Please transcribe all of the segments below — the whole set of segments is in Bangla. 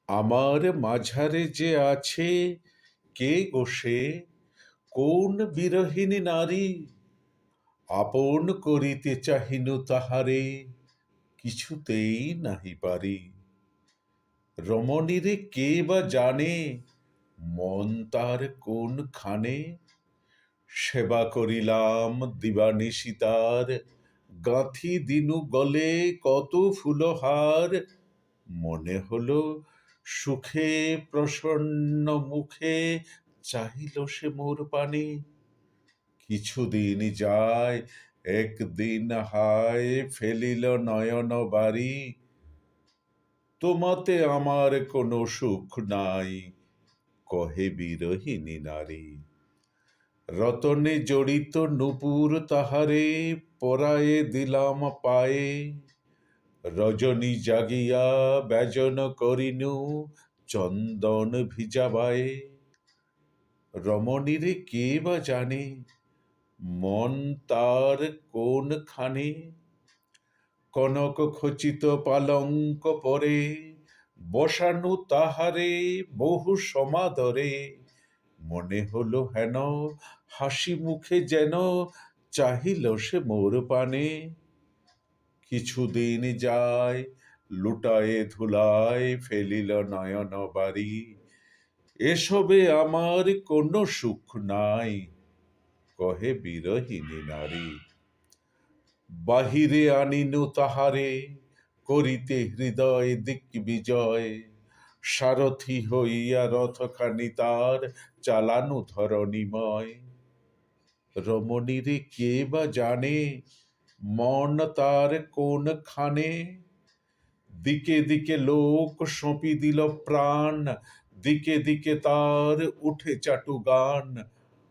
আমার মাঝারে যে আছে কে গো সে, কোন বিরহিণী নারী? আপন করিতে চাহিনু তাহারে, কিছুতেই নাহি পারি। রমণীরে কে বা জানে, মন তার কোনখানে? সেবা করিলাম দিবানিশি তার, গাঁথি দিনু গলে কত ফুলহার। মনে হলো সুখে প্রসন্ন মুখে চাহিল সে মোর পানে। কিছুদিন যায়, একদিন হায় ফেলিল নয়ন বাড়ি। তোমাতে আমার কোনো সুখ নাই, কহে বিরহিণী নারী। রতনে জড়িত নূপুর তাহারে, পরায়ে দিলাম পায়ে। রজনী জাগিয়া ব্যজন করিনু, চন্দন ভিজাবায়ে। রমণীরে কে বা জানে, মন তার কোনখানে? কনক খচিত পালঙ্ক পরে, বসানু তাহারে বহু সমাদরে। মনে হলো হেন হাসি মুখে যেন চাহিল সে মোর পানে। কিছুদিন যায়, লুটায়ে ধুলায় ফেলিল নয়ন বাড়ি। এসবে আমার কোনো সুখ নাই, কহে বিরহিণী নারী। বাহিরে আনিনু তাহারে, করিতে হৃদয় দিক বিজয়। সারথি হইয়া রথখানি তার, চালানু ধরণীময়। রমণীরে কে বা জানে, মন তার কোনখানে? দিকে দিকে লোক সঁপি দিল প্রাণ, দিকে দিকে তার উঠে চাটু গান।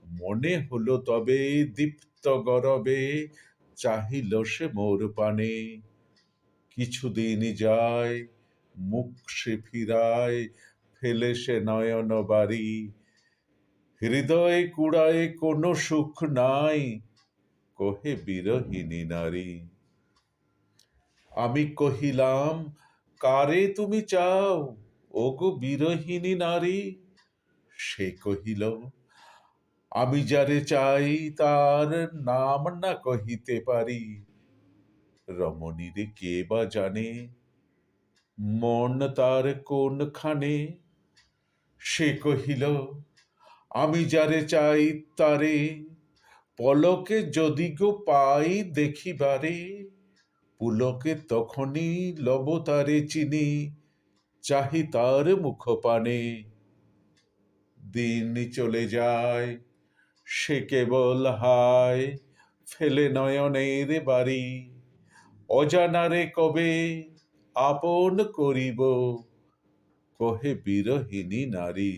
মনে হলো তবে দীপ্ত গরবে, চাহিল সে মোর পানে। কিছুদিন যায়, মুখ সে ফিরায়, ফেলে সে নয়ন বাড়ি। হৃদয় কুড়ায় কোনো সুখ নাই, কহে বিরহিণী নারী। আমি কহিলাম, কারে তুমি চাও ওগো বিরহিণী নারী? সে কহিল, আমি যারে চাই তার নাম না কহিতে পারি। রমণীরে কে বা জানে, মন তার কোনখানে? সে কহিল, আমি যারে চাই তারে, পলকে যদি গো পাই দেখিবারে। পুলকে তখনই লব তারে চিনি, চাহি তার মুখপানে। দিন চলে যায়, সে কেবল হায় ফেলে নয়নের বাড়ি। অজানারে কবে আপন করিব, কহে বিরহিণী নারী।